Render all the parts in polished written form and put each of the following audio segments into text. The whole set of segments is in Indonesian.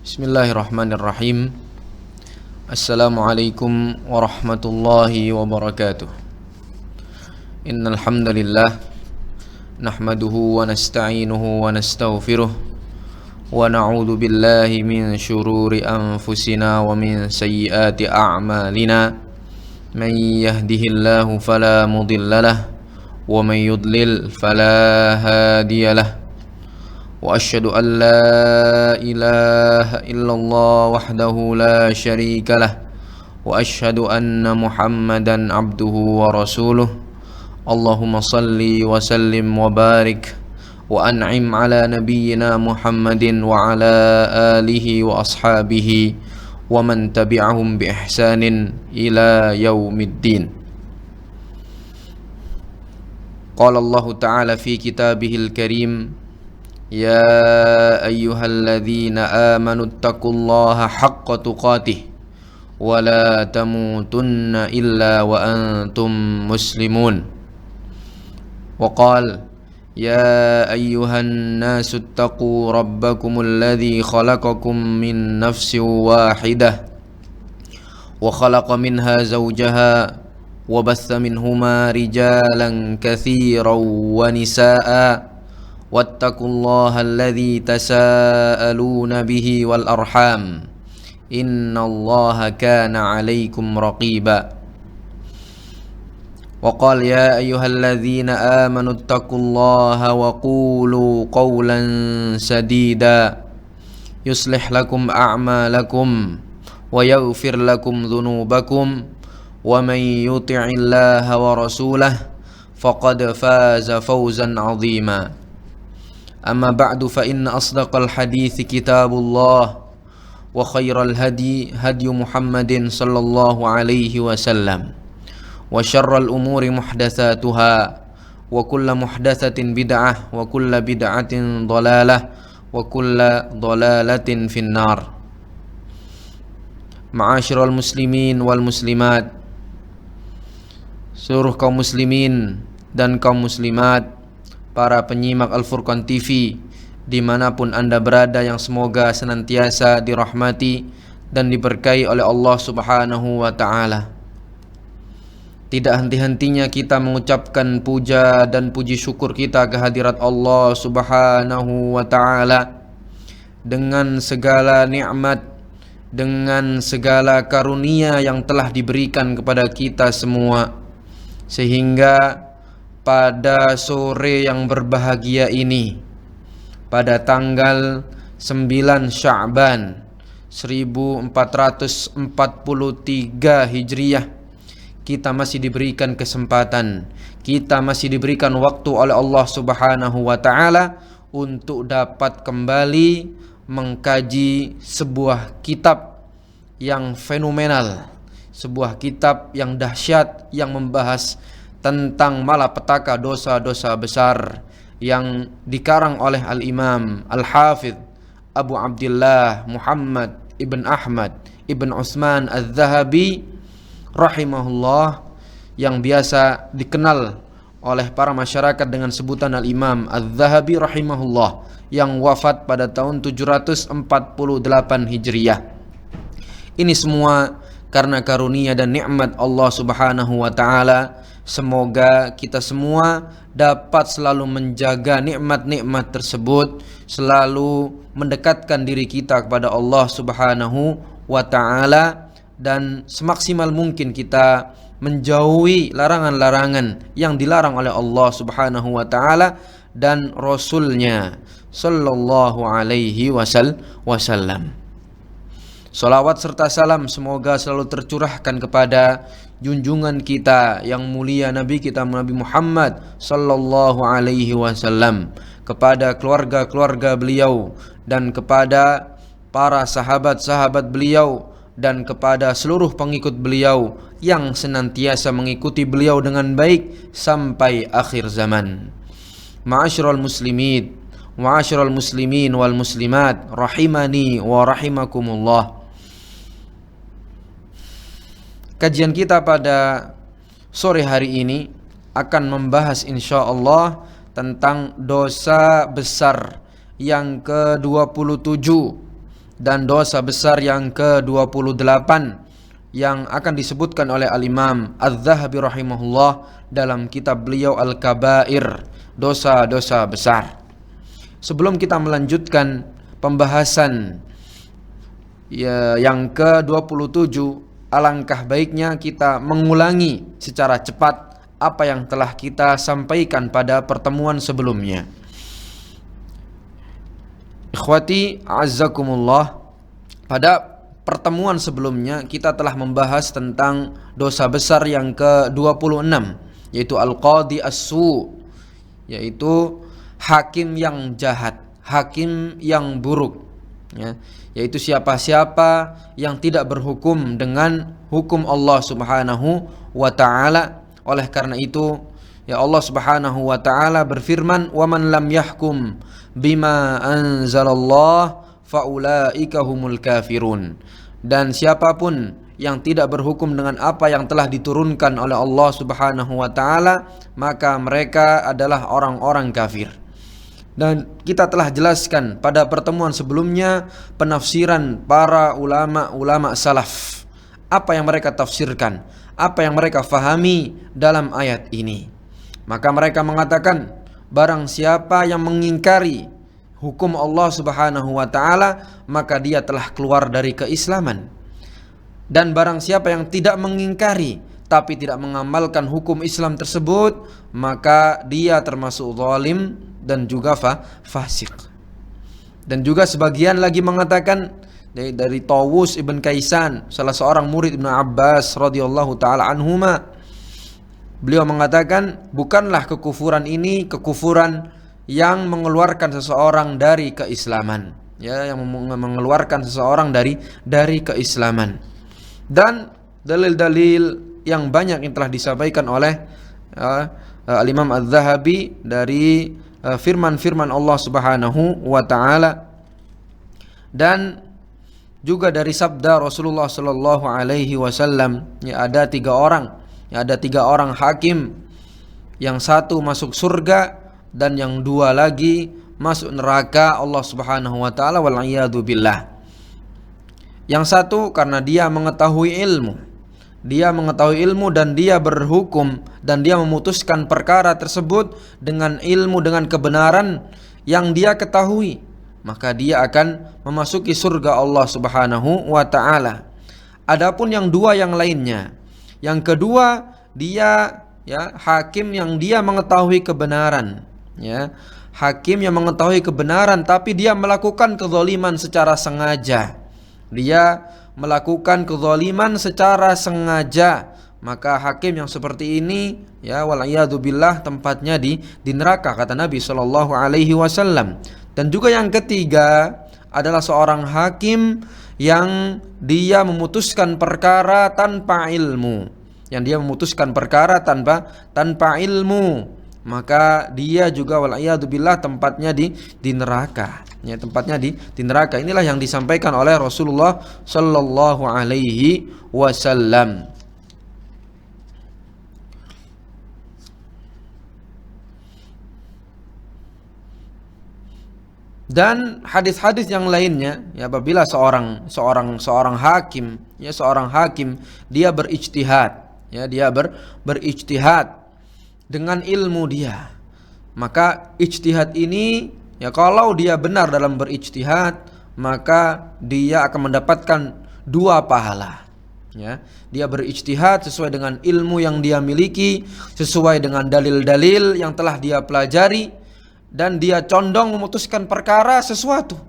Bismillahirrahmanirrahim. Assalamualaikum warahmatullahi wabarakatuh. Innal hamdalillah nahmaduhu wa nasta'inuhu wa nastaghfiruh wa na'udzu billahi min syururi anfusina wa min sayyiati a'malina. Man yahdihillahu fala mudhillalah wa man yudlil fala hadiyalah. وأشهد أن لا إله إلا الله وحده لا شريك له وأشهد أن محمدا عبده ورسوله اللهم صل وسلم وبارك وأنعم على نبينا محمد وعلى آله وأصحابه ومن تبعهم بإحسان إلى يوم الدين. قال الله تعالى في كتابه الكريم: يا أيها الذين آمنوا اتقوا الله حق تقاته ولا تموتن إلا وأنتم مسلمون. وقال: يا أيها الناس اتقوا ربكم الذي خلقكم من نفس واحدة وخلق منها زوجها وبث منهما رجالا كثيرا ونساء واتقوا الله الذي تساءلون به والأرحام إن الله كان عليكم رقيبا. وقال: يا أيها الذين آمنوا اتقوا الله وقولوا قولا سديدا يصلح لكم أعمالكم ويغفر لكم ذنوبكم ومن يطع الله ورسوله فقد فاز فوزا عظيما. أما بعد فإن أصدق الحديث كتاب الله وخير الهدي هدي محمد صلى الله عليه وسلم وشر الأمور محدثاتها وكل محدثة بدعة وكل بدعة ضلالة وكل ضلالة في النار. Ma'asyiral muslimin wal muslimat, seluruh kaum muslimin dan kaum muslimat, para penyimak Al-Furqan TV dimanapun Anda berada, yang semoga senantiasa dirahmati dan diberkahi oleh Allah Subhanahu wa ta'ala. Tidak henti-hentinya kita mengucapkan puja dan puji syukur kita kehadirat Allah Subhanahu wa ta'ala dengan segala nikmat, dengan segala karunia yang telah diberikan kepada kita semua, sehingga pada sore yang berbahagia ini, pada tanggal 9 Sya'ban 1443 Hijriah, kita masih diberikan kesempatan, kita masih diberikan waktu oleh Allah Subhanahu wa ta'ala untuk dapat kembali mengkaji sebuah kitab yang fenomenal, sebuah kitab yang dahsyat, yang membahas tentang malapetaka dosa-dosa besar yang dikarang oleh Al-Imam Al-Hafidh Abu Abdullah Muhammad ibn Ahmad ibn Utsman Al-Zahabi rahimahullah, yang biasa dikenal oleh para masyarakat dengan sebutan Al-Imam Al-Zahabi rahimahullah, yang wafat pada tahun 748 Hijriah. Ini semua karena karunia dan nikmat Allah Subhanahu wa ta'ala. Semoga kita semua dapat selalu menjaga nikmat-nikmat tersebut, selalu mendekatkan diri kita kepada Allah Subhanahu wa ta'ala, dan semaksimal mungkin kita menjauhi larangan-larangan yang dilarang oleh Allah Subhanahu wa ta'ala dan Rasulnya sallallahu alaihi wasallam. Salawat serta salam semoga selalu tercurahkan kepada junjungan kita yang mulia, Nabi kita Nabi Muhammad sallallahu alaihi wasallam, kepada keluarga-keluarga beliau dan kepada para sahabat-sahabat beliau dan kepada seluruh pengikut beliau yang senantiasa mengikuti beliau dengan baik sampai akhir zaman. Ma'asyiral muslimin, ma'asyiral muslimin wal muslimat rahimani wa rahimakumullah. Kajian kita pada sore hari ini akan membahas insyaallah tentang dosa besar yang ke-27 dan dosa besar yang ke-28 yang akan disebutkan oleh Al-Imam Az-Zahabi rahimahullah dalam kitab beliau Al-Kabair, dosa-dosa besar. Sebelum kita melanjutkan pembahasan yang ke-27, alangkah baiknya kita mengulangi secara cepat apa yang telah kita sampaikan pada pertemuan sebelumnya. Ikhwati a'azzakumullah, pada pertemuan sebelumnya kita telah membahas tentang dosa besar yang ke-26, yaitu al-qadi as-su, yaitu hakim yang jahat, hakim yang buruk, ya, yaitu siapa-siapa yang tidak berhukum dengan hukum Allah Subhanahu wa taala. Oleh karena itu, ya, Allah Subhanahu wa taala berfirman, "Wa man lam yahkum bima anzalallah faulaika humul kafirun." Dan siapapun yang tidak berhukum dengan apa yang telah diturunkan oleh Allah Subhanahu wa taala, maka mereka adalah orang-orang kafir. Dan kita telah jelaskan pada pertemuan sebelumnya penafsiran para ulama salaf. Apa yang mereka tafsirkan, apa yang mereka fahami dalam ayat ini. Maka mereka mengatakan, barang siapa yang mengingkari hukum Allah Subhanahu wa taala, maka dia telah keluar dari keislaman. Dan barang siapa yang tidak mengingkari tapi tidak mengamalkan hukum Islam tersebut, maka dia termasuk zalim dan juga fasik. Dan juga sebagian lagi mengatakan dari Tawus ibn Kaisan, salah seorang murid Ibnu Abbas radhiyallahu taala anhuma, beliau mengatakan, bukanlah kekufuran ini kekufuran yang mengeluarkan seseorang dari keislaman, ya, yang mengeluarkan seseorang dari keislaman. Dan dalil-dalil yang banyak yang telah disampaikan oleh Al-Imam Az-Zahabi dari firman-firman Allah Subhanahu wa taala, dan juga dari sabda Rasulullah sallallahu alaihi wasallam, ya, ada tiga orang hakim, yang satu masuk surga dan yang dua lagi masuk neraka Allah Subhanahu wa taala, wal iyadu billah. Yang satu karena dia mengetahui ilmu dan dia berhukum dan dia memutuskan perkara tersebut dengan ilmu, dengan kebenaran yang dia ketahui, maka dia akan memasuki surga Allah Subhanahu wa taala. Adapun yang dua yang lainnya, yang kedua dia, ya, hakim yang dia mengetahui kebenaran, ya, hakim yang mengetahui kebenaran tapi dia melakukan kezaliman secara sengaja. Dia melakukan kezaliman secara sengaja, maka hakim yang seperti ini, ya, wal iyadu billah, tempatnya di neraka, kata Nabi sallallahu alaihi wasallam. Dan juga yang ketiga adalah seorang hakim yang dia memutuskan perkara tanpa ilmu, tanpa ilmu, maka dia juga wal iyadu billah tempatnya di neraka, ya, tempatnya di neraka. Inilah yang disampaikan oleh Rasulullah sallallahu alaihi wasallam. Dan hadis-hadis yang lainnya, ya, apabila seorang hakim, ya, seorang hakim dia berijtihad, ya, dia berijtihad dengan ilmu dia, maka ijtihad ini, ya, kalau dia benar dalam berijtihad, maka dia akan mendapatkan dua pahala, ya. Dia berijtihad sesuai dengan ilmu yang dia miliki, sesuai dengan dalil-dalil yang telah dia pelajari, dan dia condong memutuskan perkara sesuatu,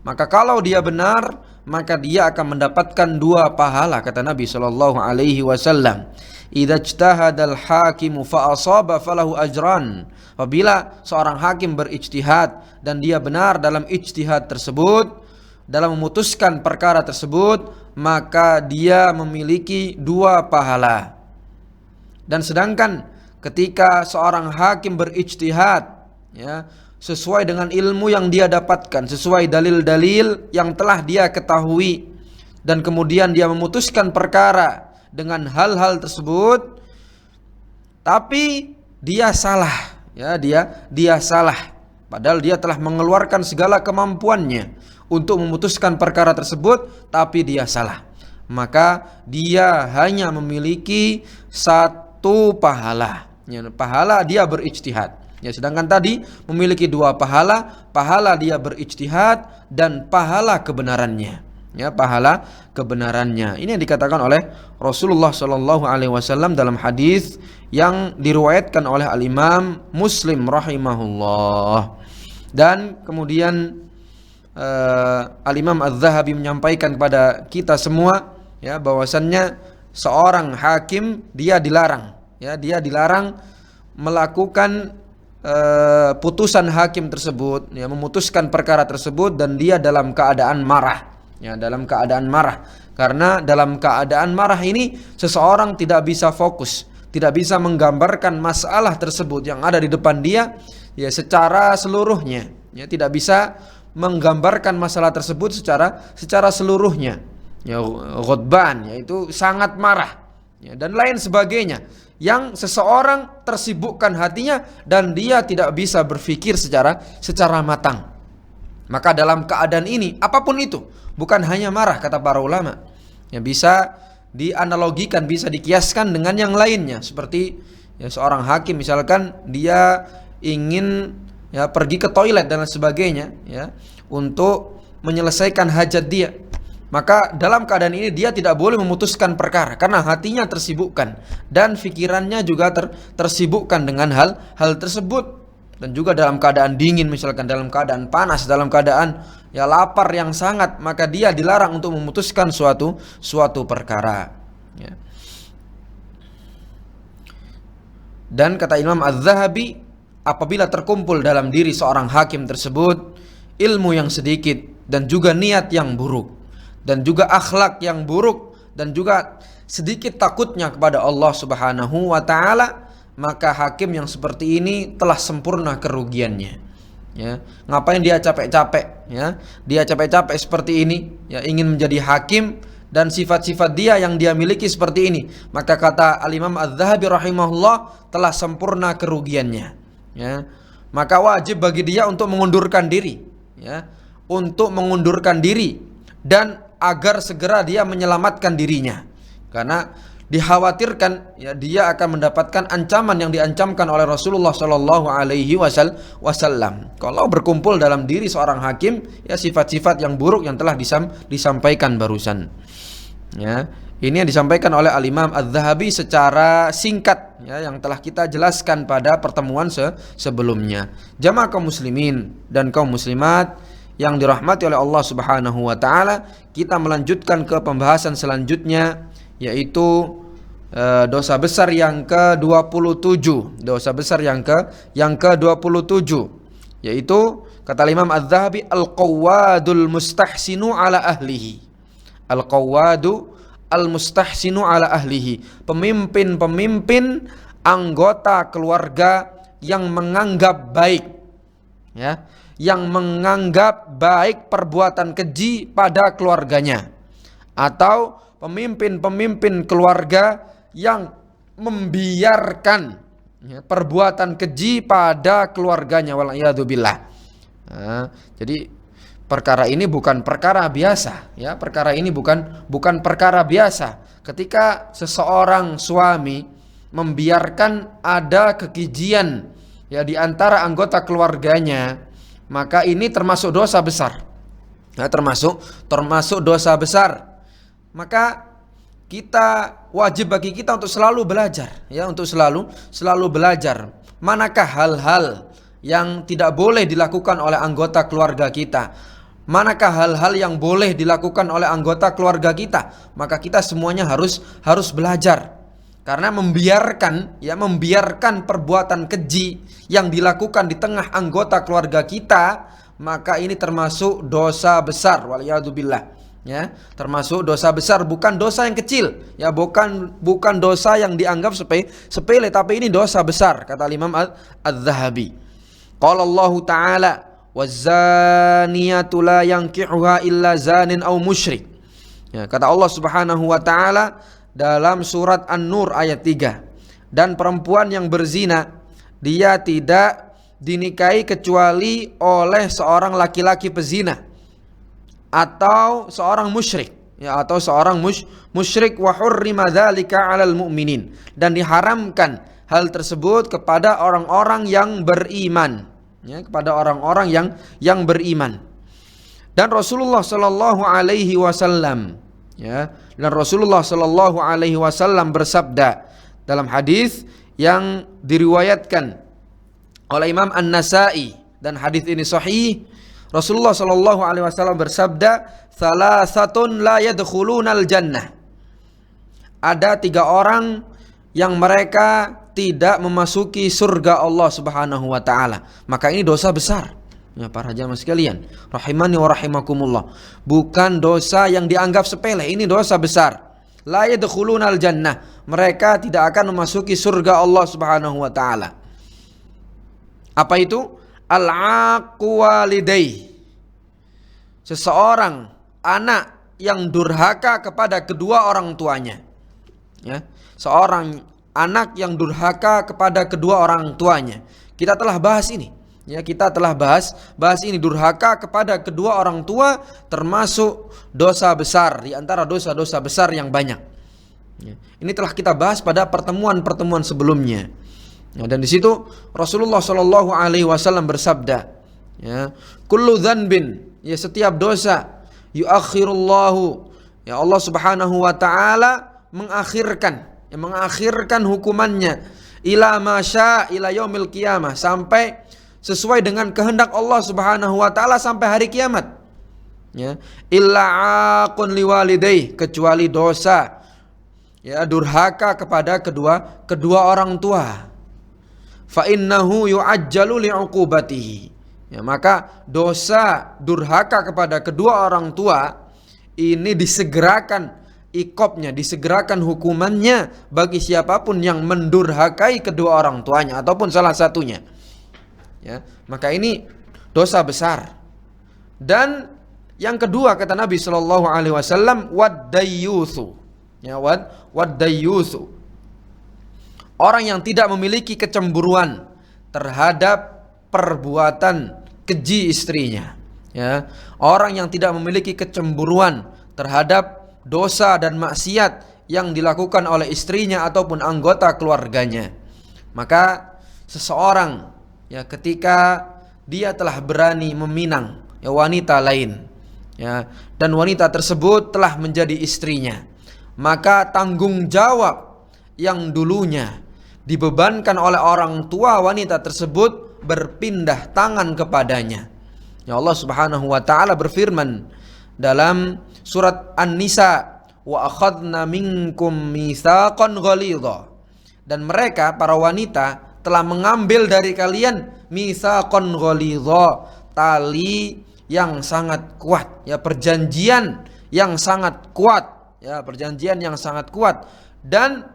maka kalau dia benar, maka dia akan mendapatkan dua pahala, kata Nabi sallallahu alaihi wasallam, idza ijtahadal hakimu fa asaba falahu ajran. Apabila seorang hakim berijtihad dan dia benar dalam ijtihad tersebut, dalam memutuskan perkara tersebut, maka dia memiliki dua pahala. Dan sedangkan ketika seorang hakim berijtihad, ya, sesuai dengan ilmu yang dia dapatkan, sesuai dalil-dalil yang telah dia ketahui, dan kemudian dia memutuskan perkara dengan hal-hal tersebut, tapi dia salah, ya, dia salah, padahal dia telah mengeluarkan segala kemampuannya untuk memutuskan perkara tersebut, tapi dia salah, maka dia hanya memiliki satu pahala. Ya, pahala dia berijtihad. Ya, sedangkan tadi memiliki dua pahala, pahala dia berijtihad dan pahala kebenarannya. Ya, pahala kebenarannya. Ini yang dikatakan oleh Rasulullah Shallallahu Alaihi Wasallam dalam hadis yang diriwayatkan oleh Al Imam Muslim rahimahullah. Dan kemudian Al Imam Az-Zahabi menyampaikan kepada kita semua, ya, bahwasannya seorang hakim dia dilarang, ya, dia dilarang melakukan putusan hakim tersebut, ya, memutuskan perkara tersebut dan dia dalam keadaan marah, ya, dalam keadaan marah. Karena dalam keadaan marah ini seseorang tidak bisa fokus, tidak bisa menggambarkan masalah tersebut yang ada di depan dia, ya, secara seluruhnya, ya, tidak bisa menggambarkan masalah tersebut secara seluruhnya, ya, ghadban, yaitu sangat marah, ya, dan lain sebagainya, yang seseorang tersibukkan hatinya dan dia tidak bisa berpikir secara matang. Maka dalam keadaan ini apapun itu, bukan hanya marah, kata para ulama, ya, bisa dianalogikan, bisa dikiaskan dengan yang lainnya, seperti, ya, seorang hakim misalkan dia ingin, ya, pergi ke toilet dan lain sebagainya, ya, untuk menyelesaikan hajat dia. Maka dalam keadaan ini dia tidak boleh memutuskan perkara karena hatinya tersibukkan dan pikirannya juga tersibukkan dengan hal tersebut. Dan juga dalam keadaan dingin, misalkan dalam keadaan panas, dalam keadaan, ya, lapar yang sangat, maka dia dilarang untuk memutuskan suatu perkara, ya. Dan kata Imam Az-Zahabi, apabila terkumpul dalam diri seorang hakim tersebut ilmu yang sedikit dan juga niat yang buruk dan juga akhlak yang buruk dan juga sedikit takutnya kepada Allah Subhanahu wa taala, maka hakim yang seperti ini telah sempurna kerugiannya, ya. Ngapain dia capek-capek, ya? Dia capek-capek seperti ini, ya, ingin menjadi hakim dan sifat-sifat dia yang dia miliki seperti ini, maka kata Al-Imam Az-Zahabi rahimahullah telah sempurna kerugiannya, ya. Maka wajib bagi dia untuk mengundurkan diri, ya, untuk mengundurkan diri dan agar segera dia menyelamatkan dirinya, karena dikhawatirkan, ya, dia akan mendapatkan ancaman yang diancamkan oleh Rasulullah Shallallahu Alaihi Wasallam kalau berkumpul dalam diri seorang hakim, ya, sifat-sifat yang buruk yang telah disampaikan barusan, ya. Ini yang disampaikan oleh Al-Imam Az-Zahabi secara singkat, ya, yang telah kita jelaskan pada pertemuan sebelumnya. Jamaah kaum muslimin dan kaum muslimat yang dirahmati oleh Allah Subhanahu wa taala, kita melanjutkan ke pembahasan selanjutnya, yaitu dosa besar yang ke-27. Dosa besar yang ke-27, yaitu kata Imam Az-Zahabi al-qawwadul mustahsinu ala ahlihi. Al-qawwadu al-mustahsinu ala ahlihi, pemimpin-pemimpin anggota keluarga yang menganggap baik, ya, yang menganggap baik perbuatan keji pada keluarganya, atau pemimpin-pemimpin keluarga yang membiarkan, ya, perbuatan keji pada keluarganya, wal'iyadzubillah. Nah, jadi perkara ini bukan perkara biasa, ya. Perkara ini bukan perkara biasa. Ketika seseorang suami membiarkan ada kekejian, ya, di antara anggota keluarganya, maka ini termasuk dosa besar. Ya, termasuk dosa besar. Maka wajib bagi kita untuk selalu belajar, ya, untuk selalu belajar manakah hal-hal yang tidak boleh dilakukan oleh anggota keluarga kita, manakah hal-hal yang boleh dilakukan oleh anggota keluarga kita. Maka kita semuanya harus belajar. Karena membiarkan perbuatan keji yang dilakukan di tengah anggota keluarga kita, maka ini termasuk dosa besar, waliyadzubillah, ya, termasuk dosa besar, bukan dosa yang kecil, ya, bukan dosa yang dianggap sepele, tapi ini dosa besar, kata Imam Az-Zahabi. Qala Allah Ta'ala waz-zaniyatu la yankihuha illa zanin aw musyrik. Ya, kata Allah Subhanahu wa taala dalam surat An-Nur ayat 3, dan perempuan yang berzina dia tidak dinikahi kecuali oleh seorang laki-laki pezina, atau seorang musyrik, ya, atau seorang musyrik, wa hurrima dzalika 'alal mu'minin, dan diharamkan hal tersebut kepada orang-orang yang beriman, ya, kepada orang-orang yang beriman. Dan Rasulullah sallallahu alaihi wasallam, ya, dan Rasulullah sallallahu alaihi wasallam bersabda dalam hadis yang diriwayatkan oleh Imam An-Nasa'i, dan hadis ini sahih. Rasulullah sallallahu alaihi wasallam bersabda, "Salasatun la yadkhulunal jannah." Ada 3 orang yang mereka tidak memasuki surga Allah Subhanahu wa taala. Maka ini dosa besar. Ya, para jamaah sekalian, rahimani wa rahimakumullah. Bukan dosa yang dianggap sepele, ini dosa besar. La yadkhulunal jannah. Mereka tidak akan memasuki surga Allah Subhanahu wa taala. Apa itu? Al-aqu walidayh. Seseorang anak yang durhaka kepada kedua orang tuanya. Ya, seorang anak yang durhaka kepada kedua orang tuanya. Kita telah bahas ini. Ya, kita telah bahas ini, durhaka kepada kedua orang tua termasuk dosa besar di antara dosa-dosa besar yang banyak. Ya, ini telah kita bahas pada pertemuan-pertemuan sebelumnya. Ya, dan di situ Rasulullah Shallallahu Alaihi Wasallam bersabda, ya, kullu dzanbin, ya, setiap dosa, yuakhirullahu, ya, Allah Subhanahu Wa Taala mengakhirkan hukumannya ila masya ila yaumil qiyamah, sampai sesuai dengan kehendak Allah Subhanahu wa taala sampai hari kiamat. Ya, illa aqun liwalidayh, kecuali dosa, ya, durhaka kepada kedua orang tua. Fa innahu yu'ajjalu li'uqubatihi. Ya, maka dosa durhaka kepada kedua orang tua ini disegerakan iqabnya, disegerakan hukumannya bagi siapapun yang mendurhakai kedua orang tuanya ataupun salah satunya. Ya, maka ini dosa besar. Dan yang kedua kata Nabi Shallallahu Alaihi Wasallam, wad-dayyutsu, ya, wad-dayyutsu, orang yang tidak memiliki kecemburuan terhadap perbuatan keji istrinya. Ya, orang yang tidak memiliki kecemburuan terhadap dosa dan maksiat yang dilakukan oleh istrinya ataupun anggota keluarganya. Maka seseorang, ya, ketika dia telah berani meminang, ya, wanita lain, ya, dan wanita tersebut telah menjadi istrinya, maka tanggung jawab yang dulunya dibebankan oleh orang tua wanita tersebut berpindah tangan kepadanya. Ya, Allah Subhanahu wa taala berfirman dalam surat An-Nisa, wa akhadna minkum mitsaqan ghalidha, dan mereka para wanita telah mengambil dari kalian mitsaqan ghalidha, tali yang sangat kuat, ya, perjanjian yang sangat kuat, ya, perjanjian yang sangat kuat, dan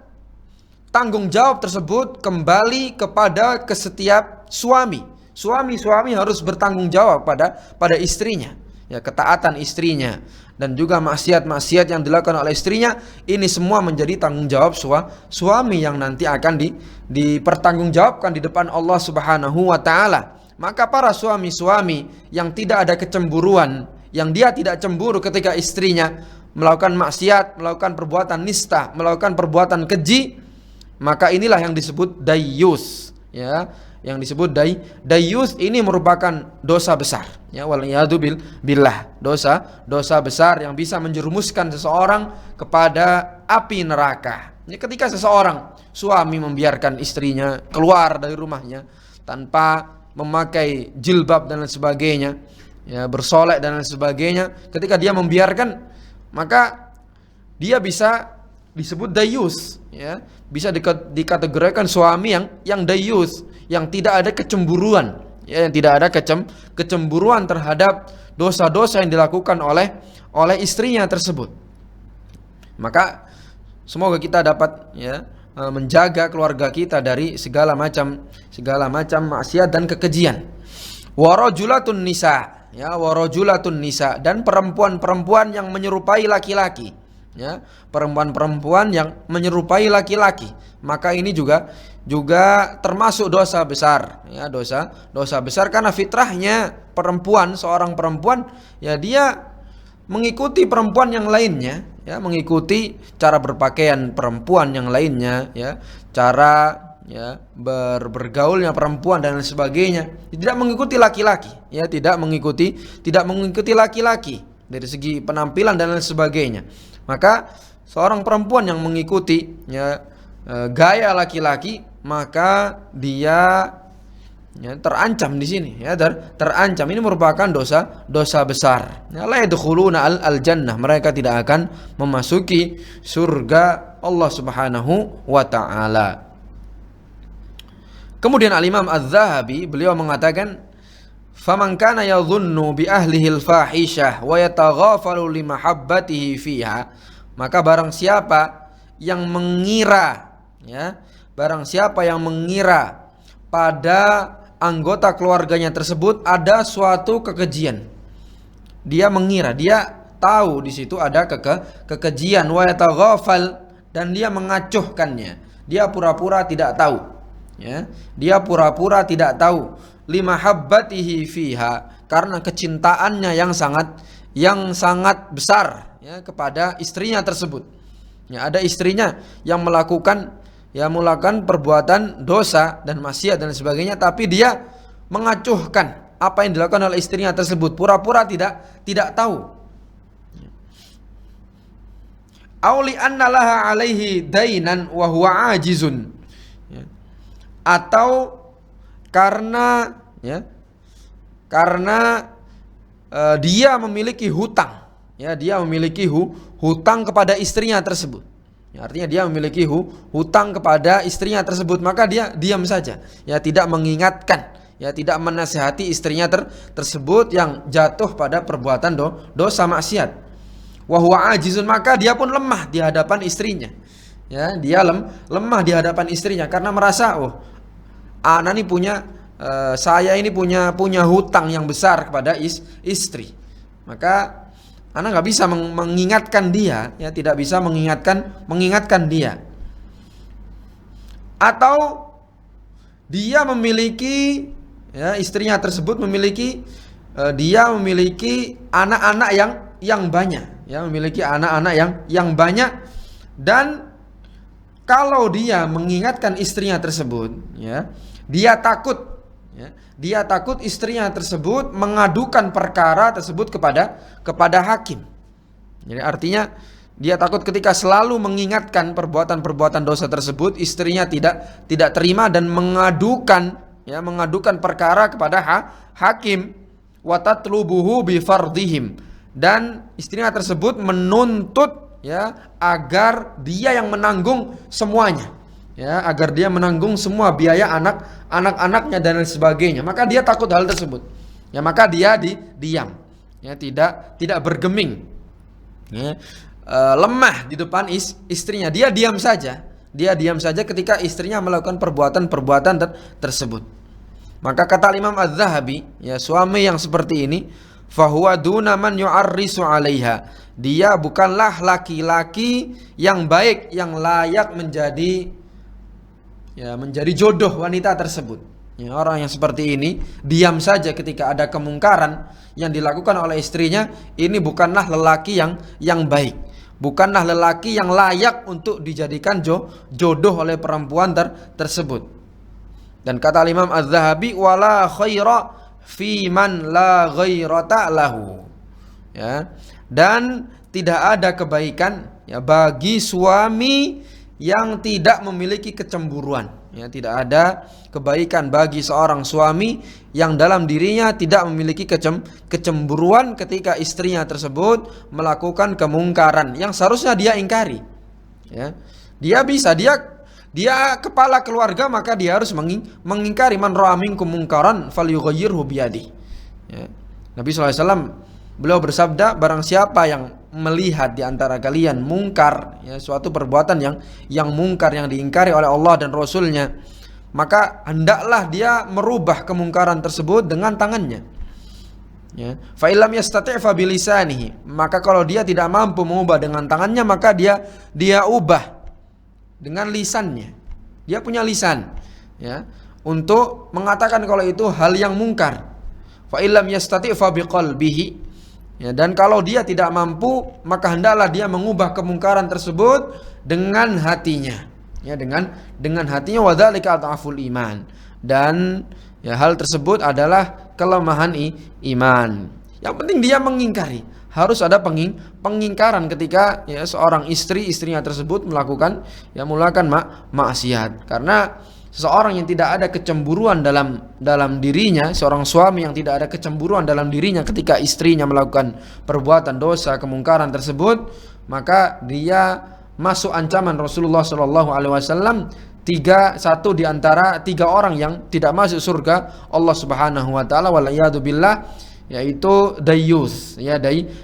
tanggung jawab tersebut kembali kepada setiap suami. Suami harus bertanggung jawab pada istrinya, ya, ketaatan istrinya dan juga maksiat-maksiat yang dilakukan oleh istrinya, ini semua menjadi tanggung jawab suami yang nanti akan dipertanggungjawabkan di depan Allah Subhanahu wa taala. Maka para suami-suami yang tidak ada kecemburuan, yang dia tidak cemburu ketika istrinya melakukan maksiat, melakukan perbuatan nista, melakukan perbuatan keji, maka inilah yang disebut dayyus, ya. Yang disebut dayyus ini merupakan dosa besar, ya, waliyadu billah, dosa besar yang bisa menjerumuskan seseorang kepada api neraka. Ya, ketika seseorang suami membiarkan istrinya keluar dari rumahnya tanpa memakai jilbab dan lain sebagainya, ya, bersolek dan lain sebagainya, ketika dia membiarkan, maka dia bisa disebut dayyus, ya, bisa dikategorikan suami yang dayyus, yang tidak ada kecemburuan, ya, yang tidak ada kecemburuan terhadap dosa-dosa yang dilakukan oleh istrinya tersebut. Maka semoga kita dapat, ya, menjaga keluarga kita dari segala macam maksiat dan kekejian. Warajulatun nisa, ya, warajulatun nisa, dan perempuan-perempuan yang menyerupai laki-laki, ya, perempuan-perempuan yang menyerupai laki-laki, maka ini juga termasuk dosa besar, ya, dosa besar, karena fitrahnya seorang perempuan, ya, dia mengikuti perempuan yang lainnya, ya, mengikuti cara berpakaian perempuan yang lainnya, ya, cara ya bergaulnya perempuan dan lain sebagainya, tidak mengikuti laki-laki, ya, tidak mengikuti laki-laki dari segi penampilan dan lain sebagainya. Maka seorang perempuan yang mengikuti ya gaya laki-laki, maka dia ya terancam di sini, ya, terancam. Ini merupakan dosa besar. Ya, la yadkhuluna al-jannah, mereka tidak akan memasuki surga Allah Subhanahu wa taala. Kemudian Al-Imam Az-Zahabi beliau mengatakan, "Faman kana yadhunnu bi ahlihi al-fahishah wa yataghafalu li mahabbatihi fiha," maka barang siapa yang mengira, ya, barang siapa yang mengira pada anggota keluarganya tersebut ada suatu kekejian. Dia mengira, dia tahu di situ ada kekejian, wa yataghafal, dan dia mengacuhkannya. Dia pura-pura tidak tahu. Ya, dia pura-pura tidak tahu, limahabbatihi fiha, karena kecintaannya yang sangat besar, ya, kepada istrinya tersebut. Ya, ada istrinya yang melakukan perbuatan dosa dan maksiat dan sebagainya, tapi dia mengacuhkan apa yang dilakukan oleh istrinya tersebut, pura-pura tidak tahu. Auli anna laha alaihi dainan wa huwa ajizun, atau karena dia memiliki hutang, ya, dia memiliki hutang kepada istrinya tersebut, ya, artinya dia memiliki hutang kepada istrinya tersebut, maka dia diam saja, ya, tidak mengingatkan, ya, tidak menasihati istrinya tersebut yang jatuh pada perbuatan dosa maksiat. Wa huwa ajizun, maka dia pun lemah di hadapan istrinya, ya, dia lemah di hadapan istrinya karena merasa, anak ini saya ini punya hutang yang besar kepada istri. Maka anak nggak bisa mengingatkan dia, ya, tidak bisa mengingatkan dia. Atau dia memiliki, ya, istrinya tersebut memiliki anak-anak yang banyak, ya, memiliki anak-anak yang banyak, dan kalau dia mengingatkan istrinya tersebut, ya, dia takut istrinya tersebut mengadukan perkara tersebut kepada hakim. Jadi artinya dia takut ketika selalu mengingatkan perbuatan-perbuatan dosa tersebut, istrinya tidak terima dan mengadukan perkara kepada hakim, wa tatlubuhu bi fardihim, dan istrinya tersebut menuntut, ya, agar dia yang menanggung semuanya, ya, agar dia menanggung semua biaya anak-anaknya dan lain sebagainya. Maka dia takut hal tersebut, ya, maka dia diam, ya, tidak bergeming, ya, lemah di depan istrinya. Dia diam saja ketika istrinya melakukan perbuatan tersebut. Maka kata Imam Az-Zahabi, ya, suami yang seperti ini, fahuwa duna man yu'arrisu 'alaiha, dia bukanlah laki-laki yang baik, yang layak menjadi jodoh wanita tersebut. Ya, orang yang seperti ini diam saja ketika ada kemungkaran yang dilakukan oleh istrinya, ini bukanlah lelaki yang baik, bukanlah lelaki yang layak untuk dijadikan jodoh oleh perempuan tersebut. Dan kata Imam Az-Zahabi, wala khaira fi man la ghairata lahu, ya, dan tidak ada kebaikan, ya, bagi suami yang tidak memiliki kecemburuan, ya, tidak ada kebaikan bagi seorang suami yang dalam dirinya tidak memiliki kecemburuan ketika istrinya tersebut melakukan kemungkaran yang seharusnya dia ingkari, ya. Dia kepala keluarga, maka dia harus mengingkari. Man ra'a minkum munkaran falyughayyirhu biyadihi, ya. Nabi SAW beliau bersabda, barang siapa yang melihat di antara kalian mungkar, ya, suatu perbuatan yang mungkar yang diingkari oleh Allah dan Rasulnya, maka hendaklah dia merubah kemungkaran tersebut dengan tangannya, ya. Fa illam yastati' fa bilisanihi, maka kalau dia tidak mampu mengubah dengan tangannya, maka dia ubah dengan lisannya. Dia punya lisan, ya, untuk mengatakan kalau itu hal yang mungkar. Fa illam yastati' fa biqalbihi, Ya, dan kalau dia tidak mampu, maka hendaklah dia mengubah kemungkaran tersebut dengan hatinya. Ya, dengan hatinya, wadzalika adhaful iman. Dan ya, hal tersebut adalah kelemahan iman. Yang penting dia mengingkari. Harus ada pengingkaran ketika ya seorang istrinya tersebut melakukan maksiat. Karena seseorang yang tidak ada kecemburuan dalam dirinya, seorang suami yang tidak ada kecemburuan dalam dirinya ketika istrinya melakukan perbuatan dosa, kemungkaran tersebut, maka dia masuk ancaman Rasulullah SAW. Satu di antara 3 orang yang tidak masuk surga Allah Subhanahu wa taala, waliyadu billah, yaitu dayyus. Ya,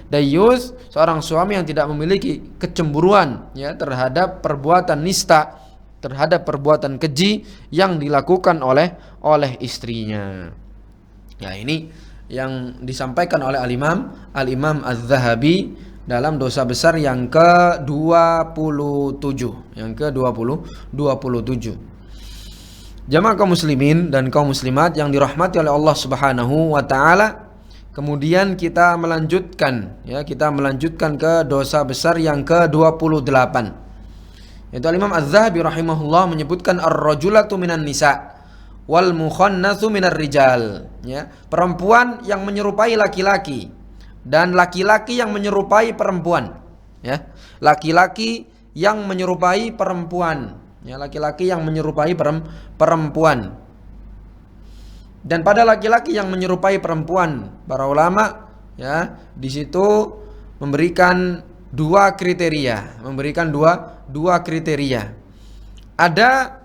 dayyus, seorang suami yang tidak memiliki kecemburuan ya terhadap perbuatan nista, terhadap perbuatan keji yang dilakukan oleh istrinya. Ya, ini yang disampaikan oleh Al-Imam Az-Zahabi dalam dosa besar yang ke-27. Yang ke-27. Jamaah kaum muslimin dan kaum muslimat yang dirahmati oleh Allah Subhanahu wa taala. Kemudian kita melanjutkan ke dosa besar yang ke-28. Itu Imam Az-Zahabi rahimahullah menyebutkan ar-rajulatu minan nisa wal mukhannatsu minar rijal. Ya, perempuan yang menyerupai laki-laki dan laki-laki yang menyerupai perempuan. Ya, laki-laki yang menyerupai perempuan. Ya, laki-laki yang menyerupai perempuan. Dan pada laki-laki yang menyerupai perempuan, para ulama ya di situ memberikan dua kriteria, dua kriteria. Ada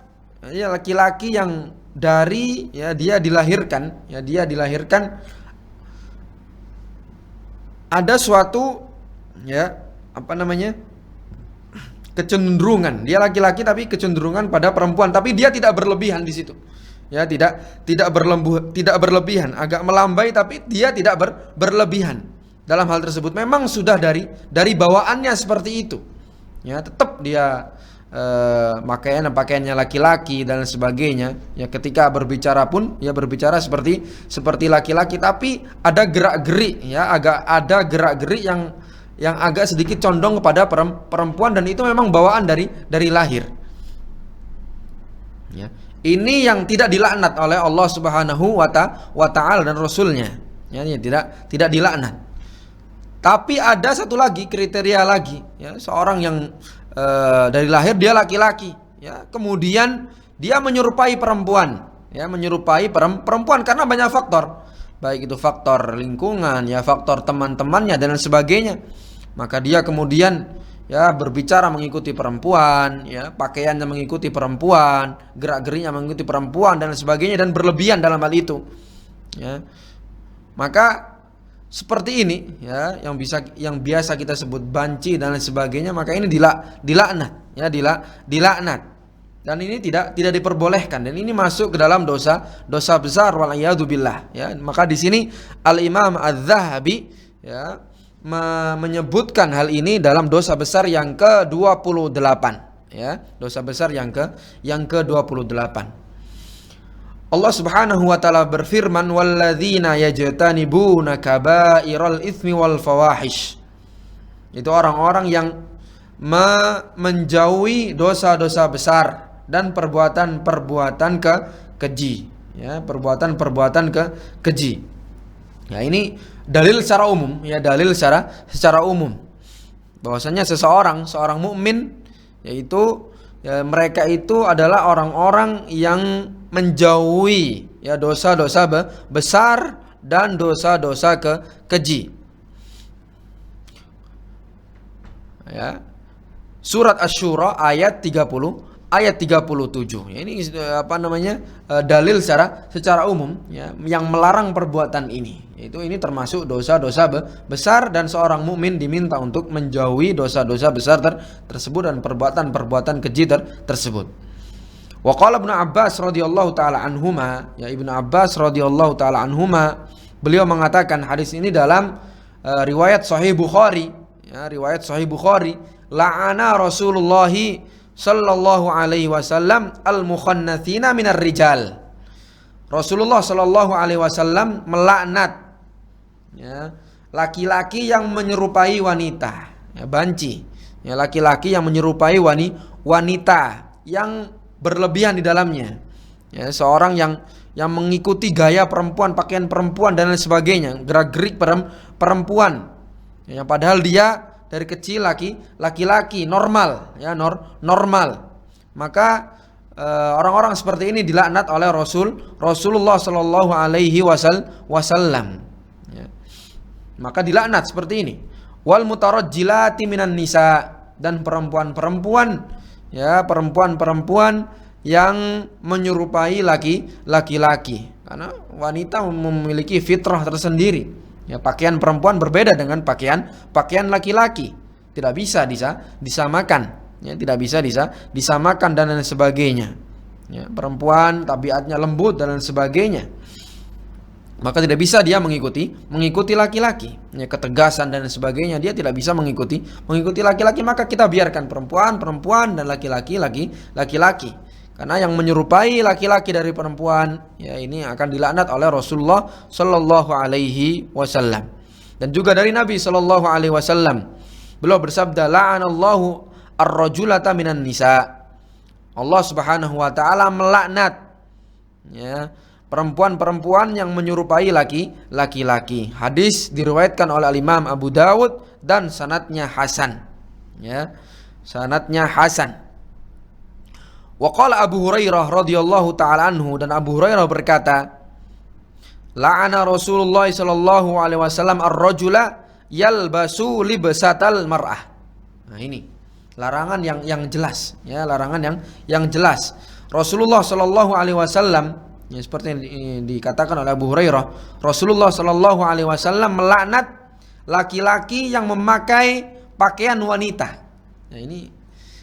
ya laki-laki yang dari dia dilahirkan ada suatu kecenderungan. Dia laki-laki tapi kecenderungan pada perempuan, tapi dia tidak berlebihan di situ. Ya, tidak berlebihan, agak melambai tapi dia tidak berlebihan. Dalam hal tersebut memang sudah dari bawaannya seperti itu. Ya, tetap dia pakaiannya laki-laki dan sebagainya. Ya, ketika berbicara pun ya berbicara seperti laki-laki, tapi ada gerak-gerik ada gerak-gerik yang agak sedikit condong kepada perempuan, dan itu memang bawaan dari lahir. Ya. Ini yang tidak dilaknat oleh Allah Subhanahu wa taala dan Rasulnya. Ya, tidak dilaknat. Tapi ada satu lagi kriteria lagi, ya, seorang yang dari lahir dia laki-laki, ya, kemudian dia menyerupai perempuan, ya, menyerupai perempuan karena banyak faktor, baik itu faktor lingkungan, ya, faktor teman-temannya dan sebagainya. Maka dia kemudian ya berbicara mengikuti perempuan, ya, pakaiannya mengikuti perempuan, gerak-geriknya mengikuti perempuan dan sebagainya, dan berlebihan dalam hal itu. Ya. Maka seperti ini ya yang biasa kita sebut banci dan lain sebagainya, maka ini dilaknat, ya, dilaknat. Dan ini tidak diperbolehkan, dan ini masuk ke dalam dosa besar, waliyadu billah, ya. Maka di sini Al-Imam Az-Zahabi ya menyebutkan hal ini dalam dosa besar yang ke-28, ya, dosa besar yang ke-28. Allah Subhanahu wa taala berfirman, walladzina yajtanibuna kaba'iral itsmi wal fawahish. Itu orang-orang yang menjauhi dosa-dosa besar dan perbuatan-perbuatan keji, ya, perbuatan-perbuatan keji. Ya, ini dalil secara umum, ya, dalil secara umum bahwasanya seorang mukmin, yaitu ya, mereka itu adalah orang-orang yang menjauhi ya dosa-dosa besar dan dosa-dosa keji. Ya. Surat Asy-Syura ayat 37. Ya, ini dalil secara umum, ya, yang melarang perbuatan ini. Yaitu ini termasuk dosa-dosa besar, dan seorang mukmin diminta untuk menjauhi dosa-dosa besar tersebut dan perbuatan-perbuatan keji tersebut. Wa qala Ibnu Abbas radhiyallahu taala anhuma, ya, Ibnu Abbas radhiyallahu taala anhuma, beliau mengatakan, hadis ini dalam riwayat Sahih Bukhari, ya, riwayat Sahih Bukhari, la'ana Rasulullah sallallahu alaihi wasallam al-mukhannatsina minar rijal. Rasulullah sallallahu alaihi wasallam melaknat, ya, laki-laki yang menyerupai wanita, ya, banci, ya, laki-laki yang menyerupai wanita yang berlebihan di dalamnya, ya, seorang yang mengikuti gaya perempuan, pakaian perempuan dan lain sebagainya, gerak-gerik perempuan, ya, padahal dia dari kecil laki-laki normal, ya, normal. Maka orang-orang seperti ini dilaknat oleh Rasulullah Shallallahu Alaihi Wasallam. Ya. Maka dilaknat seperti ini. Wal mutarajjilati minan nisa, dan perempuan-perempuan, ya, perempuan-perempuan yang menyerupai laki-laki. Karena wanita memiliki fitrah tersendiri. Ya, pakaian perempuan berbeda dengan pakaian laki-laki. Tidak bisa disamakan. Ya, tidak bisa disamakan dan lain sebagainya. Ya, perempuan tabiatnya lembut dan lain sebagainya. Maka tidak bisa dia mengikuti laki-laki. Ya, ketegasan dan lain sebagainya dia tidak bisa mengikuti laki-laki. Maka kita biarkan perempuan dan laki-laki. Karena yang menyerupai laki-laki dari perempuan, ya, ini akan dilaknat oleh Rasulullah Shallallahu Alaihi Wasallam. Dan juga dari Nabi Shallallahu Alaihi Wasallam, beliau bersabda, la'anallahu ar-rajulata minan nisa. Allah Subhanahu wa taala melaknat, ya, perempuan-perempuan yang menyerupai laki-laki. Hadis diriwayatkan oleh Imam Abu Dawud dan sanadnya hasan. Ya, sanadnya hasan. Wa qala Abu Hurairah radhiyallahu taala anhu, dan Abu Hurairah berkata, la'ana Rasulullah sallallahu alaihi wasallam ar-rajula yalbasu libsatal mar'ah. Nah, ini larangan yang jelas, ya, larangan yang jelas. Rasulullah Shallallahu Alaihi Wasallam, ya, seperti yang dikatakan oleh Abu Hurairah, Rasulullah Shallallahu Alaihi Wasallam melaknat laki-laki yang memakai pakaian wanita. Nah, ini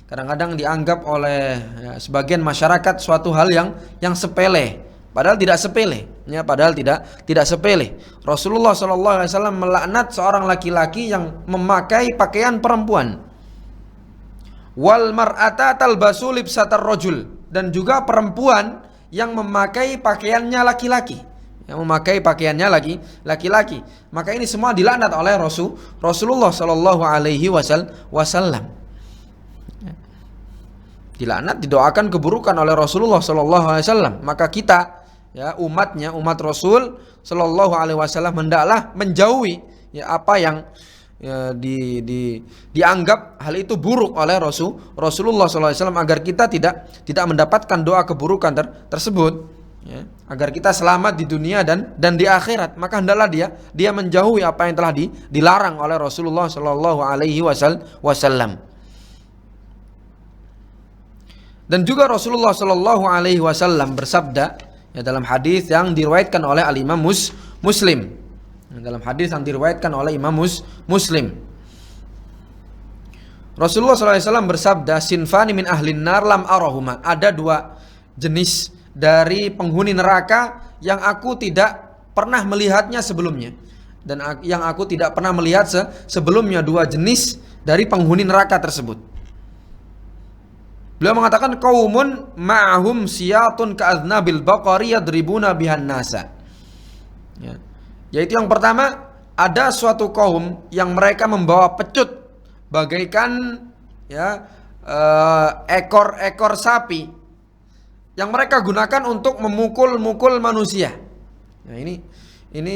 kadang-kadang dianggap oleh, ya, sebagian masyarakat suatu hal yang sepele, padahal tidak sepele. Ya, padahal tidak sepele. Rasulullah Shallallahu Alaihi Wasallam melaknat seorang laki-laki yang memakai pakaian perempuan. Wal mar'ata talbasu libsatar rajul, dan juga perempuan yang memakai pakaiannya laki-laki, yang memakai pakaiannya laki-laki. Maka ini semua dilaknat oleh Rasulullah Shallallahu Alaihi Wasallam. Dilaknat, didoakan keburukan oleh Rasulullah Shallallahu Alaihi Wasallam. Maka kita, ya, umat Rasul Shallallahu Alaihi Wasallam hendaklah menjauhi, ya, apa yang, ya, dianggap hal itu buruk oleh Rasulullah SAW, agar kita tidak mendapatkan doa keburukan tersebut, ya, agar kita selamat di dunia dan di akhirat. Maka hendaklah dia menjauhi apa yang telah dilarang oleh Rasulullah SAW. Dan juga Rasulullah SAW bersabda, ya, dalam hadis yang diriwayatkan oleh Al-Imam Muslim. Dalam hadis yang diriwayatkan oleh Imam Muslim, Rasulullah SAW bersabda, sinfani min ahlin nar lam arahuma. Ada dua jenis dari penghuni neraka yang aku tidak pernah melihatnya sebelumnya, dan yang aku tidak pernah melihat sebelumnya. Dua jenis dari penghuni neraka tersebut. Beliau mengatakan, qaumun ma'ahum siyatun ka'adnabil baqari yadribuna bihan nasa. Ya. Yaitu yang pertama, ada suatu kaum yang mereka membawa pecut bagaikan, ya, ekor-ekor sapi yang mereka gunakan untuk memukul manusia. Nah, ini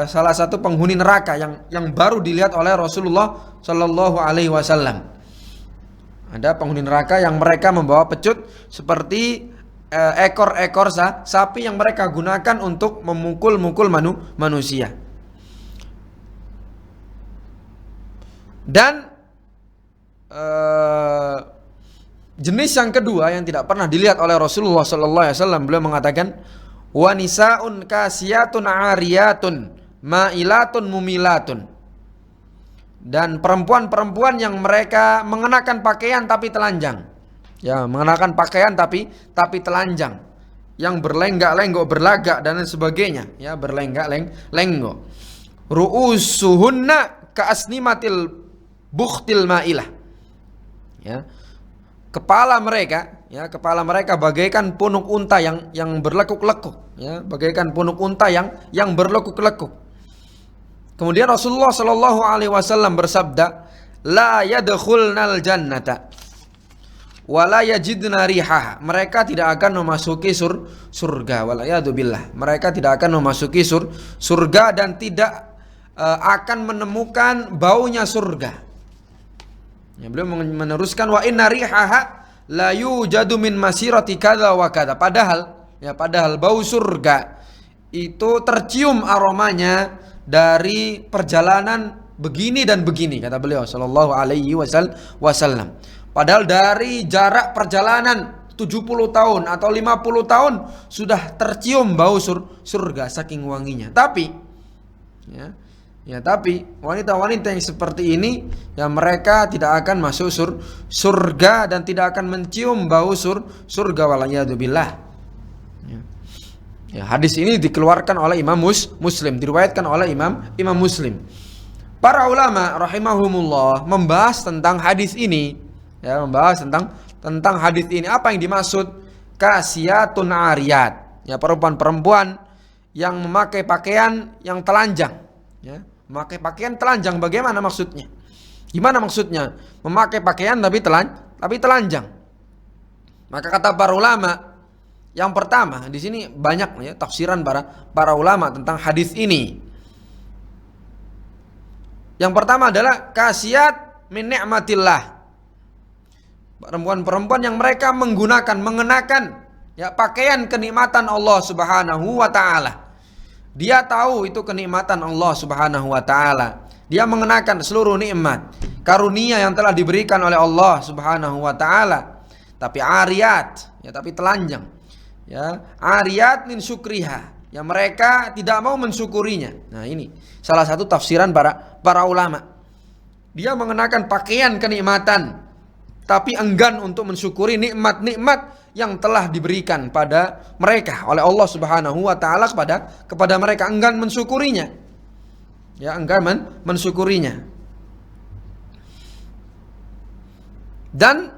salah satu penghuni neraka yang baru dilihat oleh Rasulullah Shallallahu Alaihi Wasallam. Ada penghuni neraka yang mereka membawa pecut seperti ekor-ekor sapi yang mereka gunakan untuk memukul manusia. Dan jenis yang kedua yang tidak pernah dilihat oleh Rasulullah SAW, beliau mengatakan, wa nisaun kasiyatun ariyatun ma'ilatun mumilatun. Dan perempuan-perempuan yang mereka mengenakan pakaian tapi telanjang. Ya, mengenakan pakaian tapi telanjang, yang berlenggak-lenggok, berlagak dan lain sebagainya, ya, berlenggak-lenggok. Ru'usuhunna ka'asnimatil bukhtil ma'ilah. Ya. Kepala mereka bagaikan punuk unta yang berlekuk-lekuk, ya, bagaikan punuk unta yang berlekuk-lekuk. Kemudian Rasulullah Shallallahu Alaihi Wasallam bersabda, la yadkhulnal jannata wala yajidna rihaha. Mereka tidak akan memasuki surga. Walayyadubillah. Mereka tidak akan memasuki surga dan tidak akan menemukan baunya surga. Ya, beliau meneruskan wa inna rihaha la yujadu min masirati kadza wa kadza. Padahal bau surga itu tercium aromanya dari perjalanan begini dan begini, kata beliau sallallahu alaihi wasallam. Padahal dari jarak perjalanan 70 tahun atau 50 tahun sudah tercium bau surga saking wanginya. Tapi tapi wanita-wanita yang seperti ini ya mereka tidak akan masuk surga dan tidak akan mencium bau surga walayyadubillah. Ya, hadis ini dikeluarkan oleh Imam Muslim, diriwayatkan oleh Imam Muslim. Para ulama rahimahumullah membahas tentang hadis ini, ya, membahas tentang hadis ini. Apa yang dimaksud kasiyatun ariyat? Ya, perempuan-perempuan yang memakai pakaian yang telanjang, ya, memakai pakaian telanjang. Bagaimana maksudnya? Gimana maksudnya? Memakai pakaian tapi telanjang. Maka kata para ulama, yang pertama, di sini banyak ya tafsiran para ulama tentang hadis ini. Yang pertama adalah kasiyat min ni'matillah. Perempuan-perempuan yang mereka mengenakan ya pakaian kenikmatan Allah Subhanahu wa taala. Dia tahu itu kenikmatan Allah Subhanahu wa taala. Dia mengenakan seluruh nikmat, karunia yang telah diberikan oleh Allah Subhanahu wa taala. Tapi ariyat, ya tapi telanjang. Ya, ariyat min syukriha. Ya mereka tidak mau mensyukurinya. Nah, ini salah satu tafsiran para ulama. Dia mengenakan pakaian kenikmatan tapi enggan untuk mensyukuri nikmat-nikmat yang telah diberikan pada mereka oleh Allah Subhanahu wa taala kepada mereka, enggan mensyukurinya. Ya, enggan mensyukurinya. Dan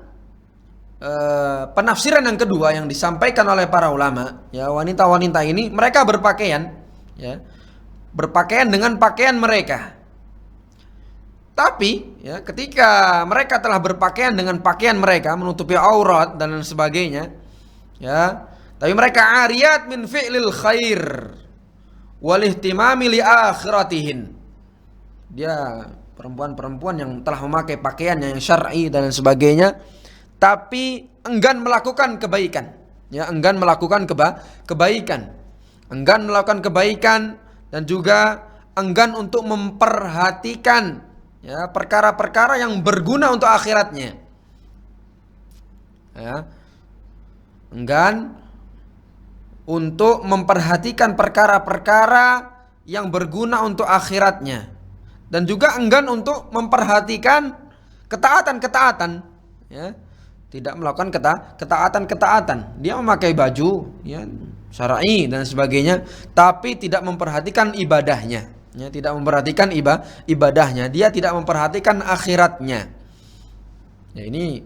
penafsiran yang kedua yang disampaikan oleh para ulama, ya wanita-wanita ini mereka berpakaian, ya, berpakaian dengan pakaian mereka. Tapi ya ketika mereka telah berpakaian dengan pakaian mereka menutupi aurat dan lain sebagainya, ya, tapi mereka ariyat min fi'lil khair wal ihtimami li akhiratihin. Dia perempuan-perempuan yang telah memakai pakaian yang syar'i dan lain sebagainya, tapi enggan melakukan kebaikan, ya, enggan melakukan kebaikan, enggan melakukan kebaikan dan juga enggan untuk memperhatikan ya perkara-perkara yang berguna untuk akhiratnya. Ya. Enggan untuk memperhatikan perkara-perkara yang berguna untuk akhiratnya dan juga enggan untuk memperhatikan ketaatan-ketaatan, ya. Tidak melakukan ketaatan-ketaatan. Dia memakai baju ya syar'i dan sebagainya, tapi tidak memperhatikan ibadahnya. Ya, tidak memperhatikan ibadahnya. Dia tidak memperhatikan akhiratnya. Ya, ini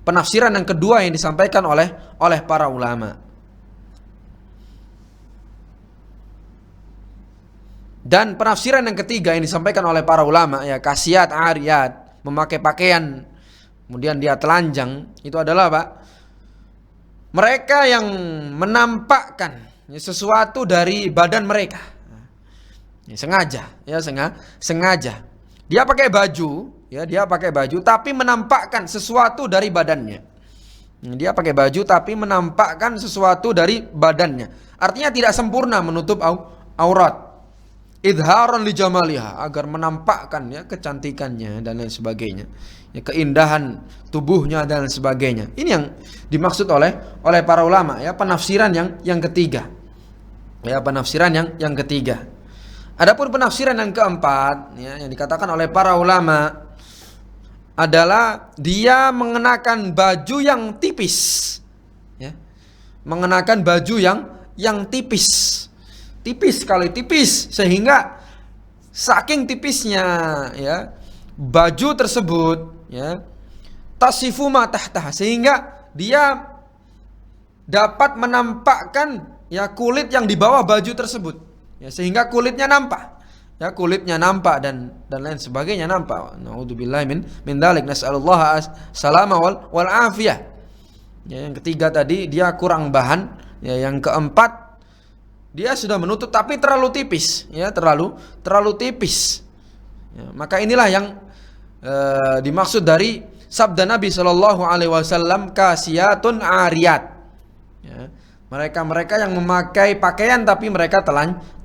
penafsiran yang kedua yang disampaikan oleh para ulama. Dan penafsiran yang ketiga yang disampaikan oleh para ulama, ya kasiyat ariyat, memakai pakaian kemudian dia telanjang, itu adalah apa? Mereka yang menampakkan sesuatu dari badan mereka. Ya, sengaja. Dia pakai baju, ya dia pakai baju tapi menampakkan sesuatu dari badannya. Dia pakai baju tapi menampakkan sesuatu dari badannya. Artinya tidak sempurna menutup aurat. Idharan li jamaliha, agar menampakkan ya kecantikannya dan lain sebagainya. Ya, keindahan tubuhnya dan sebagainya. Ini yang dimaksud oleh para ulama, ya penafsiran yang ketiga. Ya, penafsiran yang ketiga. Adapun penafsiran yang keempat, ya, yang dikatakan oleh para ulama adalah dia mengenakan baju yang tipis. Ya. Mengenakan baju yang tipis. Tipis sekali, tipis sehingga saking tipisnya ya baju tersebut, ya tasifu ma tahtah, sehingga dia dapat menampakkan ya kulit yang di bawah baju tersebut, ya sehingga kulitnya nampak. ya kulitnya nampak dan lain sebagainya nampak. Naudzubillahi min dzalik, nas'alullah salama wal afiyah. Ya, yang ketiga tadi dia kurang bahan, ya, yang keempat dia sudah menutup tapi terlalu tipis, ya, terlalu tipis. Ya, maka inilah yang dimaksud dari sabda Nabi Shallallahu Alaihi Wasallam, kasiyatun ariyat. Ya, mereka yang memakai pakaian tapi mereka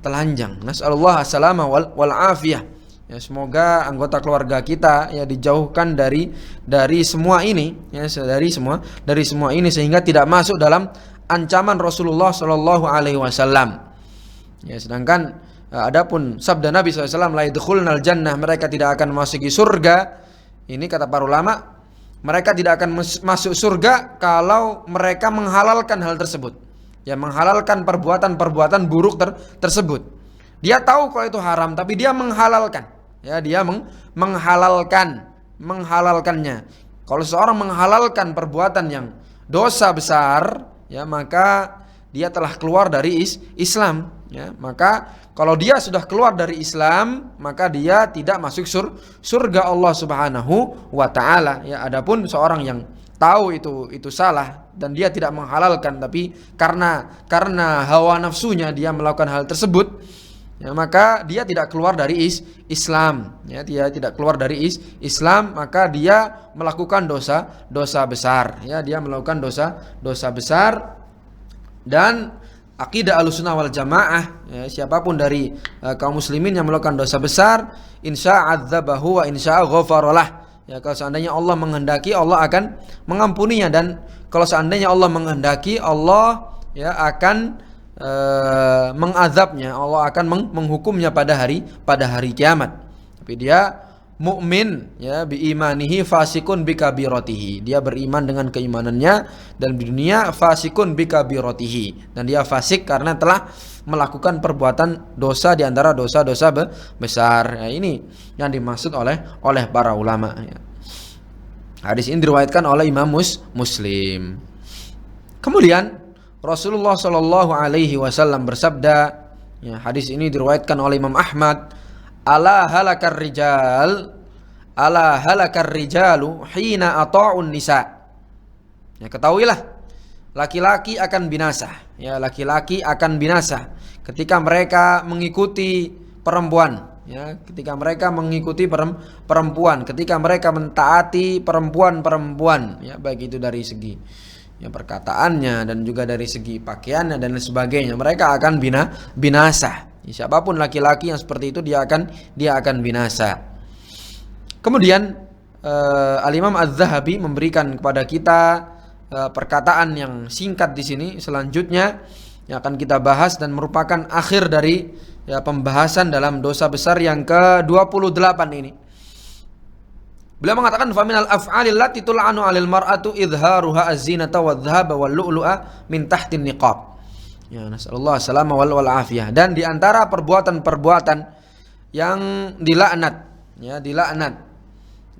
telanjang. Nasallallahu salama wal afiyah. Ya, semoga anggota keluarga kita ya dijauhkan dari semua ini, ya, dari semua ini sehingga tidak masuk dalam ancaman Rasulullah Shallallahu Alaihi Wasallam. Ya, sedangkan adapun sabda Nabi SAW, la yadkhulunal jannah, mereka tidak akan memasuki surga. Ini kata para ulama, mereka tidak akan masuk surga kalau mereka menghalalkan hal tersebut. Ya, menghalalkan perbuatan buruk tersebut. Dia tahu kalau itu haram, tapi dia menghalalkan. Ya, dia menghalalkannya. Kalau seorang menghalalkan perbuatan yang dosa besar, ya, maka dia telah keluar dari Islam. Ya, maka kalau dia sudah keluar dari Islam, maka dia tidak masuk surga Allah Subhanahu wa taala. Ya, adapun seorang yang tahu itu salah dan dia tidak menghalalkan, tapi karena hawa nafsunya dia melakukan hal tersebut, ya, maka dia tidak keluar dari Islam. Ya, dia tidak keluar dari Islam, maka dia melakukan dosa besar. Ya, dia melakukan dosa besar. Dan akidah Ahlussunnah wal Jamaah, ya, siapapun dari kaum muslimin yang melakukan dosa besar, insya'adzabahu wa insya'a ghafaralah. Ya, kalau seandainya Allah menghendaki, Allah akan mengampuninya, dan kalau seandainya Allah menghendaki, Allah ya akan mengazabnya, Allah akan menghukumnya pada hari kiamat. Tapi dia mukmin, ya, bi imanihi fasikun bi kabiratihi. Dia beriman dengan keimanannya, dan di dunia fasikun bi kabiratihi, dan dia fasik karena telah melakukan perbuatan dosa di antara dosa-dosa besar. Ya, ini yang dimaksud oleh para ulama. Ya. Hadis ini diriwayatkan oleh Imam Muslim. Kemudian Rasulullah Shallallahu Alaihi Wasallam bersabda, ya, hadis ini diriwayatkan oleh Imam Ahmad, ala halakar rijalu hina ata'un nisa. Ya, ketahuilah laki-laki akan binasa. Ya, laki-laki akan binasa ketika mereka mengikuti perempuan. Ya, ketika mereka mengikuti perempuan, ketika mereka mentaati perempuan-perempuan, ya, baik itu dari segi, ya, perkataannya dan juga dari segi pakaiannya dan lain sebagainya, mereka akan binasa. Siapapun laki-laki yang seperti itu dia akan binasa. Kemudian Al-Imam Az-Zahabi memberikan kepada kita perkataan yang singkat di sini selanjutnya yang akan kita bahas dan merupakan akhir dari, ya, pembahasan dalam dosa besar yang ke-28 ini. Beliau mengatakan, faminal af'alil lati tul'anu 'alal mar'atu idharuha az-zinata wadh-dhahaba wal-lu'lu'a min tahtin niqab. Ya, nasallallahu salama wal afiyah. Dan di antara perbuatan-perbuatan yang dilaknat, ya, dilaknat.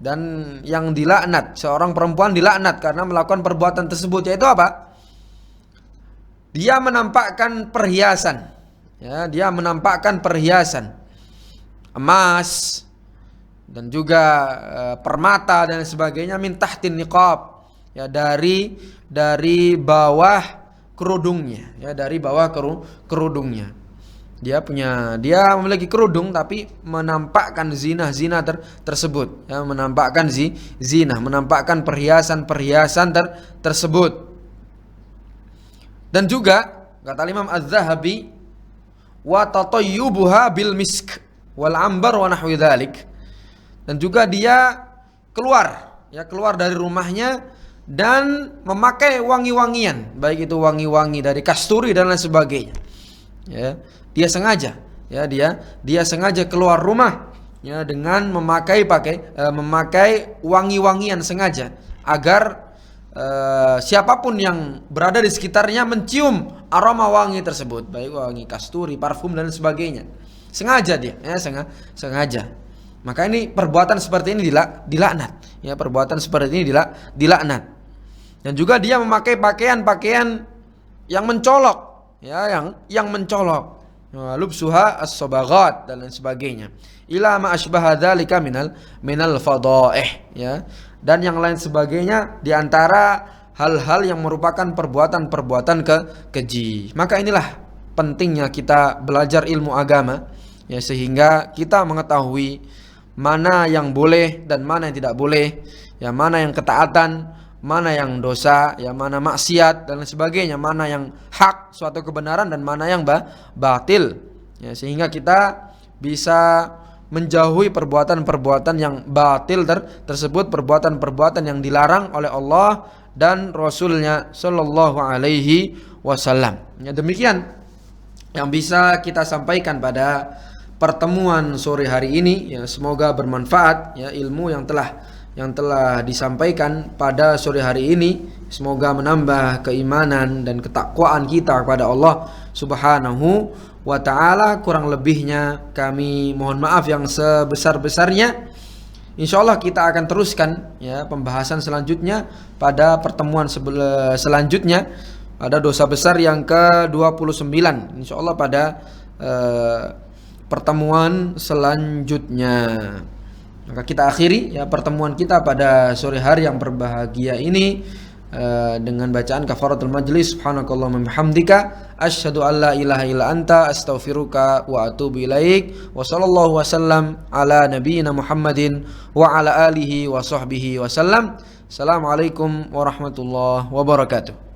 Dan yang dilaknat, seorang perempuan dilaknat karena melakukan perbuatan tersebut, yaitu apa? Dia menampakkan perhiasan. Ya, dia menampakkan perhiasan emas dan juga permata dan sebagainya min tahtin niqab, ya, dari bawah kerudungnya, ya, dari bawah kerudungnya. Dia memiliki kerudung tapi menampakkan zina tersebut, ya, menampakkan zina, menampakkan perhiasan tersebut. Dan juga kata Imam Az-Zahabi, wa tatayyubuha bil misk wal ambar wa nahwi dzalik. Dan juga dia keluar dari rumahnya dan memakai wangi-wangian, baik itu wangi-wangi dari kasturi dan lain sebagainya. Ya, dia sengaja, ya, dia sengaja keluar rumah, ya, dengan memakai wangi-wangian sengaja agar siapapun yang berada di sekitarnya mencium aroma wangi tersebut, baik wangi kasturi, parfum dan sebagainya. Sengaja dia, ya, sengaja. Maka ini perbuatan seperti ini dilaknat. Ya, perbuatan seperti ini dilaknat. Dan juga dia memakai pakaian yang mencolok, ya, yang mencolok. lubsuha as-sabaghat dan lain sebagainya. Ila ma asbaha dzalika minal fadhaih, ya. Dan yang lain sebagainya di antara hal-hal yang merupakan perbuatan-perbuatan keji. Maka inilah pentingnya kita belajar ilmu agama, ya, sehingga kita mengetahui mana yang boleh dan mana yang tidak boleh, ya, mana yang ketaatan, mana yang dosa, ya, mana maksiat dan lain sebagainya, mana yang hak suatu kebenaran dan mana yang batil, ya, sehingga kita bisa menjauhi perbuatan-perbuatan yang batil tersebut, perbuatan-perbuatan yang dilarang oleh Allah dan Rasulnya Shallallahu Alaihi Wasallam. Ya, demikian yang bisa kita sampaikan pada pertemuan sore hari ini, ya, semoga bermanfaat, ya, ilmu yang telah disampaikan pada sore hari ini, semoga menambah keimanan dan ketakwaan kita kepada Allah Subhanahu wa ta'ala. Kurang lebihnya kami mohon maaf yang sebesar-besarnya. Insyaallah kita akan teruskan, ya, pembahasan selanjutnya pada pertemuan selanjutnya pada dosa besar yang ke-29, insyaallah pada pertemuan selanjutnya. Maka kita akhiri, ya, pertemuan kita pada sore hari yang berbahagia ini dengan bacaan kafaratul majlis. Subhanakallahumma bihamdika asyhadu an la ilaha illa anta astaghfiruka wa atubu ilaik. Wa sallallahu wasallam ala nabiyyina Muhammadin wa ala alihi wa sahbihi wasallam. Assalamualaikum warahmatullahi wabarakatuh.